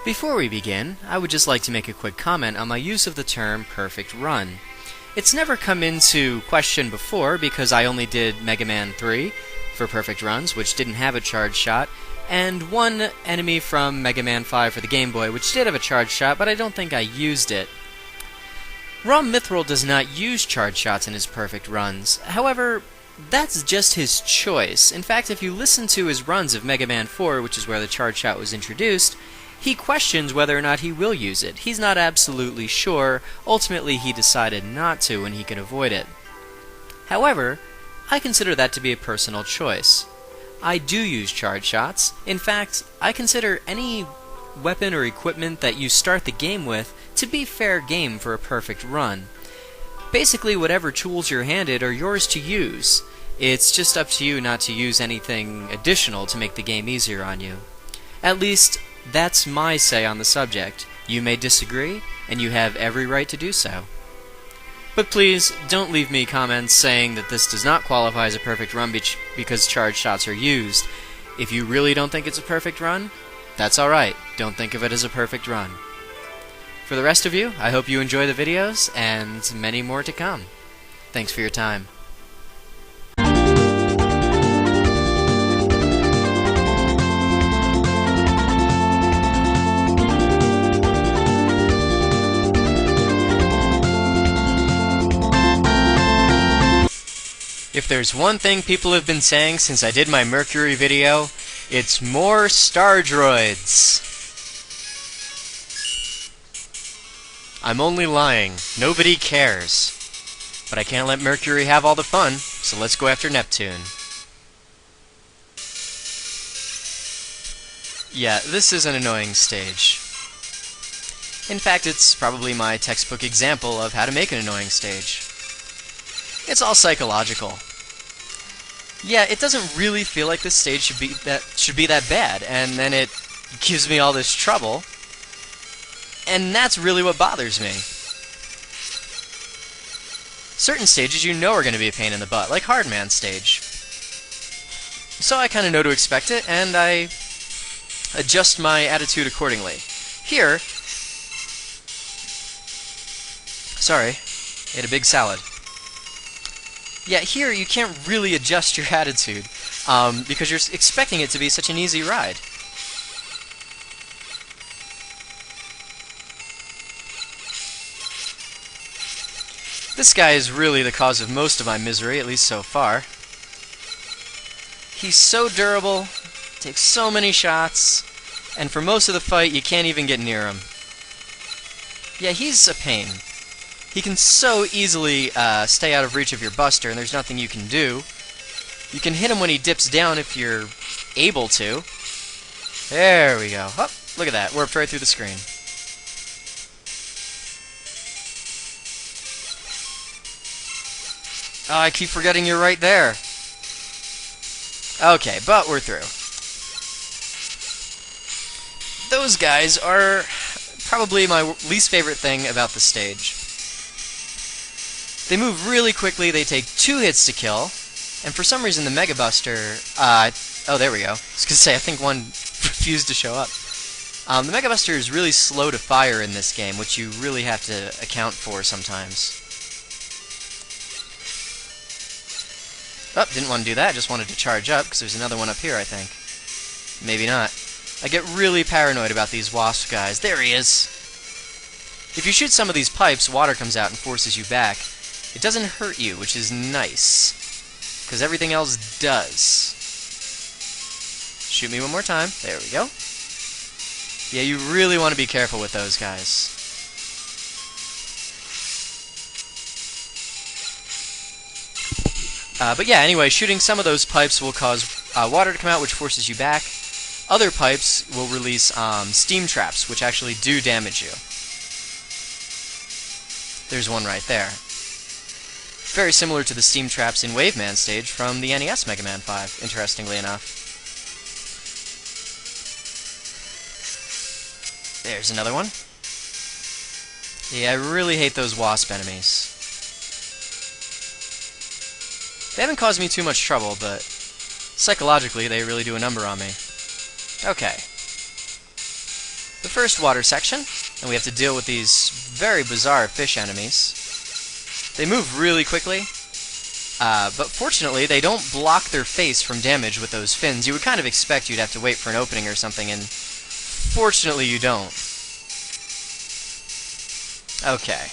Before we begin, I would just like to make a quick comment on my use of the term perfect run. It's never come into question before because I only did Mega Man 3 for perfect runs, which didn't have a charge shot, and one enemy from Mega Man 5 for the Game Boy, which did have a charge shot, but I don't think I used it. Rom Mithril does not use charge shots in his perfect runs. However, that's just his choice. In fact, if you listen to his runs of Mega Man 4, which is where the charge shot was introduced, he questions whether or not he will use it. He's not absolutely sure. Ultimately, he decided not to when he could avoid it. However, I consider that to be a personal choice. I do use charge shots. In fact, I consider any weapon or equipment that you start the game with to be fair game for a perfect run. Basically, whatever tools you're handed are yours to use. It's just up to you not to use anything additional to make the game easier on you. At least, that's my say on the subject. You may disagree, and you have every right to do so. But please, don't leave me comments saying that this does not qualify as a perfect run because charge shots are used. If you really don't think it's a perfect run, that's alright. Don't think of it as a perfect run. For the rest of you, I hope you enjoy the videos, and many more to come. Thanks for your time. If there's one thing people have been saying since I did my Mercury video, it's more star droids. I'm only lying. Nobody cares. But I can't let Mercury have all the fun, so let's go after Neptune. Yeah, this is an annoying stage. In fact, it's probably my textbook example of how to make an annoying stage. It's all psychological. Yeah, it doesn't really feel like this stage should be that bad, and then it gives me all this trouble. And that's really what bothers me. Certain stages you know are going to be a pain in the butt, like Hardman stage. So I kind of know to expect it, and I adjust my attitude accordingly. Here... Sorry, ate a big salad. Yeah, here you can't really adjust your attitude, because you're expecting it to be such an easy ride. This guy is really the cause of most of my misery, at least so far. He's so durable, takes so many shots, and for most of the fight you can't even get near him. Yeah, he's a pain. He can so easily stay out of reach of your buster, and there's nothing you can do. You can hit him when he dips down if you're able to. There we go. Oh, look at that. Warped right through the screen. Oh, I keep forgetting you're right there. Okay, but we're through. Those guys are probably my least favorite thing about the stage. They move really quickly, they take 2 hits to kill, and for some reason the Mega Buster... oh, there we go. I was going to say, I think one refused to show up. The Mega Buster is really slow to fire in this game, which you really have to account for sometimes. Oh, didn't want to do that, I just wanted to charge up, because there's another one up here, I think. Maybe not. I get really paranoid about these wasp guys. There he is! If you shoot some of these pipes, water comes out and forces you back. It doesn't hurt you, which is nice, because everything else does. Shoot me one more time. There we go. Yeah, you really want to be careful with those guys. But yeah, anyway, shooting some of those pipes will cause water to come out, which forces you back. Other pipes will release steam traps, which actually do damage you. There's one right there. Very similar to the steam traps in Waveman stage from the NES Mega Man 5, interestingly enough. There's another one. Yeah, I really hate those wasp enemies. They haven't caused me too much trouble, but psychologically they really do a number on me. Okay. The first water section, and we have to deal with these very bizarre fish enemies. They move really quickly, but fortunately they don't block their face from damage with those fins. You would kind of expect you'd have to wait for an opening or something, and fortunately you don't. Okay.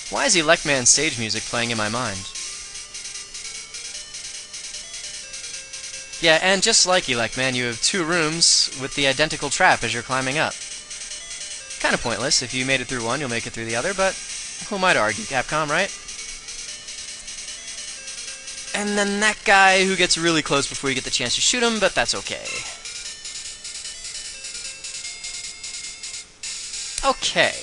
Why is Electman's stage music playing in my mind? Yeah, and just like Electman, you have 2 rooms with the identical trap as you're climbing up. Kind of pointless. If you made it through one, you'll make it through the other, but who am I to argue, Capcom, right? And then that guy who gets really close before you get the chance to shoot him, but that's okay. Okay.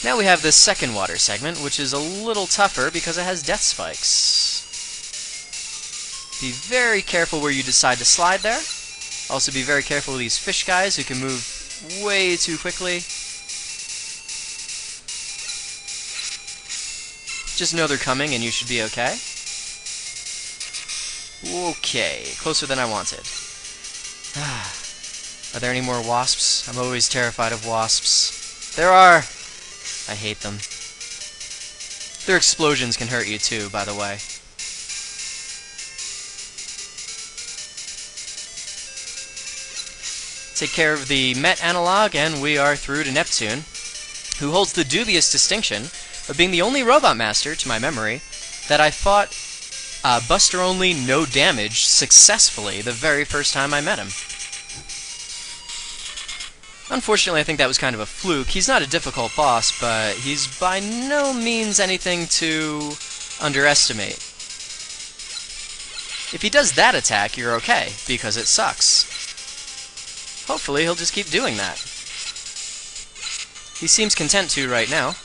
Now we have this second water segment, which is a little tougher because it has death spikes. Be very careful where you decide to slide there. Also be very careful of these fish guys who can move way too quickly. Just know they're coming and you should be okay. Okay, closer than I wanted. Are there any more wasps? I'm always terrified of wasps. There are! I hate them. Their explosions can hurt you too, by the way. Take care of the Met analog, and we are through to Neptune, who holds the dubious distinction of being the only Robot Master, to my memory, that I fought Buster Only no damage successfully the very first time I met him. Unfortunately, I think that was kind of a fluke. He's not a difficult boss, but he's by no means anything to underestimate. If he does that attack, you're okay, because it sucks. Hopefully, he'll just keep doing that. He seems content to right now.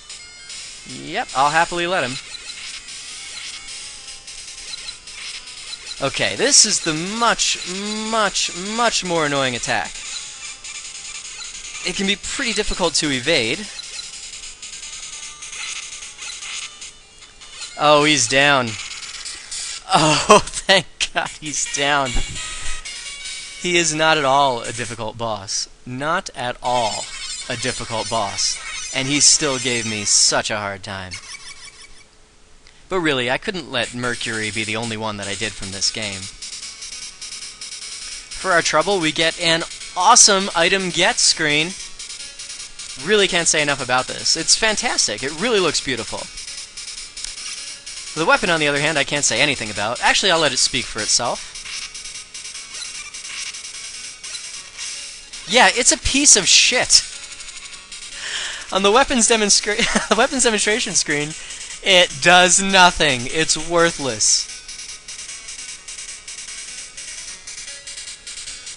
Yep, I'll happily let him. Okay, this is the much more annoying attack. It can be pretty difficult to evade. Oh, he's down. Oh, thank God he's down. He is not at all a difficult boss. Not at all a difficult boss. And he still gave me such a hard time. But really, I couldn't let Mercury be the only one that I did from this game. For our trouble, we get an awesome item get screen. Really can't say enough about this. It's fantastic. It really looks beautiful. The weapon, on the other hand, I can't say anything about. Actually, I'll let it speak for itself. Yeah, it's a piece of shit. On the weapons demonstration screen, it does nothing. It's worthless.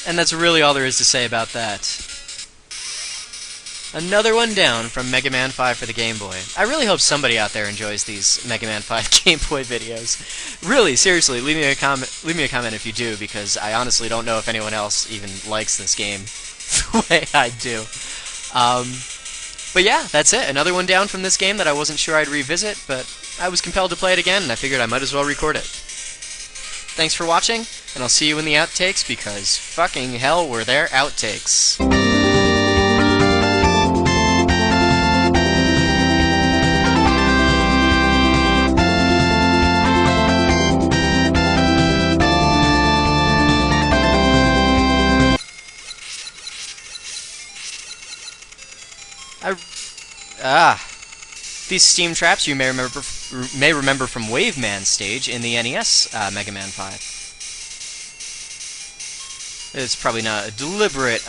And that's really all there is to say about that. Another one down from Mega Man 5 for the Game Boy. I really hope somebody out there enjoys these Mega Man 5 Game Boy videos. Really, seriously, leave me a comment if you do, because I honestly don't know if anyone else even likes this game the way I do. But yeah, that's it. Another one down from this game that I wasn't sure I'd revisit, but I was compelled to play it again, and I figured I might as well record it. Thanks for watching, and I'll see you in the outtakes, because fucking hell were there outtakes. These steam traps you may remember from Wave Man stage in the NES Mega Man 5. It's probably not a deliberate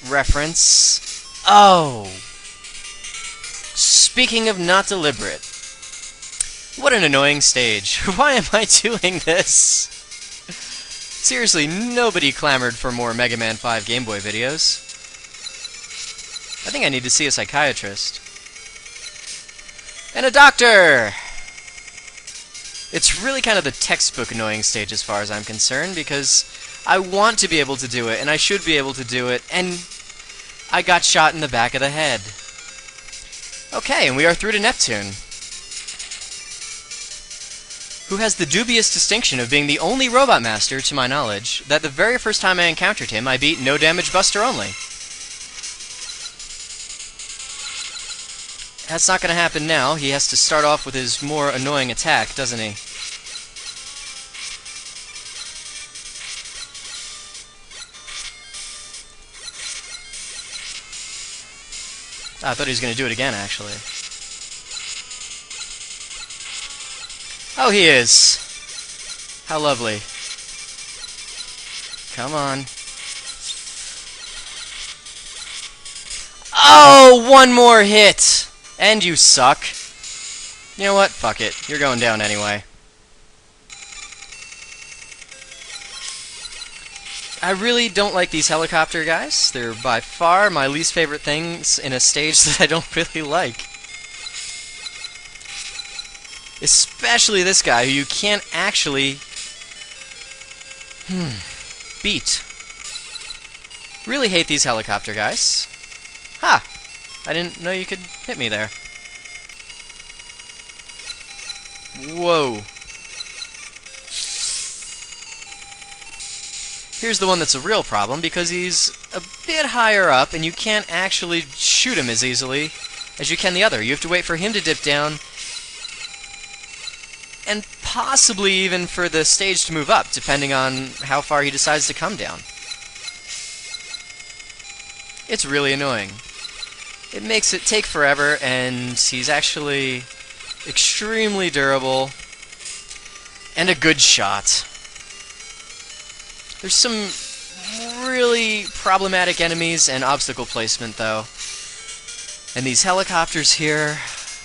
reference. Oh! Speaking of not deliberate, what an annoying stage. Why am I doing this? Seriously, nobody clamored for more Mega Man 5 Game Boy videos. I think I need to see a psychiatrist. And a doctor! It's really kind of the textbook annoying stage as far as I'm concerned, because I want to be able to do it, and I should be able to do it, and I got shot in the back of the head. Okay, and we are through to Neptune, who has the dubious distinction of being the only Robot Master, to my knowledge, that the very first time I encountered him, I beat no damage buster only. That's not going to happen now. He has to start off with his more annoying attack, doesn't he? I thought he was going to do it again, actually. Oh, he is. How lovely. Come on. Oh, one more hit! And you suck. You know what? Fuck it. You're going down anyway. I really don't like these helicopter guys. They're by far my least favorite things in a stage that I don't really like. Especially this guy, who you can't actually beat. Really hate these helicopter guys. Ha! I didn't know you could hit me there. Whoa. Here's the one that's a real problem, because he's a bit higher up, and you can't actually shoot him as easily as you can the other. You have to wait for him to dip down, and possibly even for the stage to move up, depending on how far he decides to come down. It's really annoying. It makes it take forever, and he's actually extremely durable, and a good shot. There's some really problematic enemies and obstacle placement, though. And these helicopters here,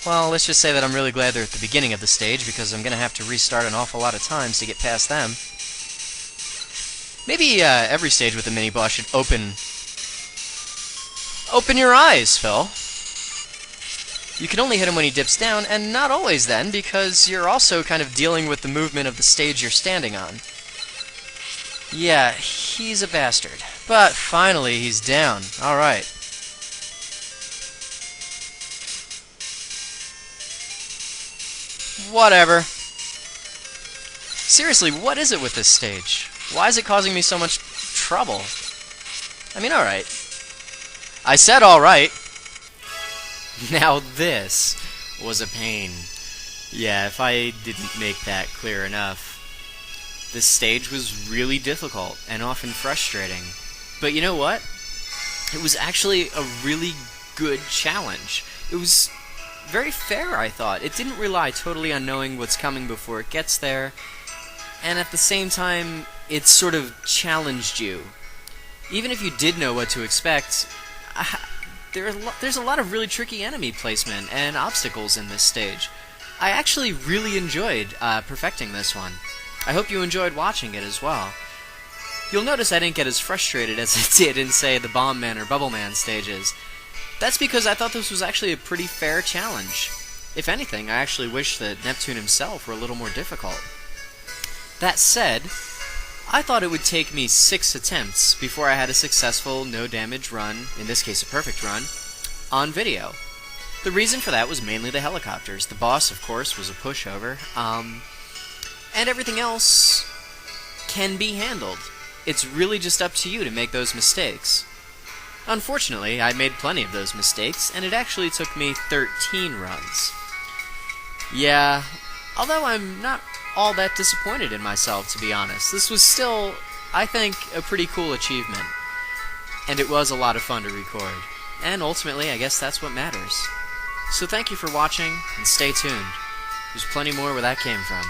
well, let's just say that I'm really glad they're at the beginning of the stage, because I'm going to have to restart an awful lot of times to get past them. Maybe every stage with a mini-boss should open your eyes, Phil. You can only hit him when he dips down, and not always then, because you're also kind of dealing with the movement of the stage you're standing on. Yeah, he's a bastard. But finally, he's down. Alright. Whatever. Seriously, what is it with this stage? Why is it causing me so much trouble? I mean, alright. I said alright. Now this was a pain. Yeah, if I didn't make that clear enough. This stage was really difficult and often frustrating. But you know what? It was actually a really good challenge. It was very fair, I thought. It didn't rely totally on knowing what's coming before it gets there, and at the same time, it sort of challenged you. Even if you did know what to expect, there's a lot of really tricky enemy placement and obstacles in this stage. I actually really enjoyed perfecting this one. I hope you enjoyed watching it as well. You'll notice I didn't get as frustrated as I did in, say, the Bomb Man or Bubble Man stages. That's because I thought this was actually a pretty fair challenge. If anything, I actually wish that Neptune himself were a little more difficult. That said, I thought it would take me 6 attempts before I had a successful no-damage run, in this case a perfect run, on video. The reason for that was mainly the helicopters. The boss, of course, was a pushover, and everything else can be handled. It's really just up to you to make those mistakes. Unfortunately, I made plenty of those mistakes, and it actually took me 13 runs. Yeah, although I'm not all that disappointed in myself, to be honest. This was still, I think, a pretty cool achievement. And it was a lot of fun to record. And ultimately, I guess that's what matters. So thank you for watching, and stay tuned. There's plenty more where that came from.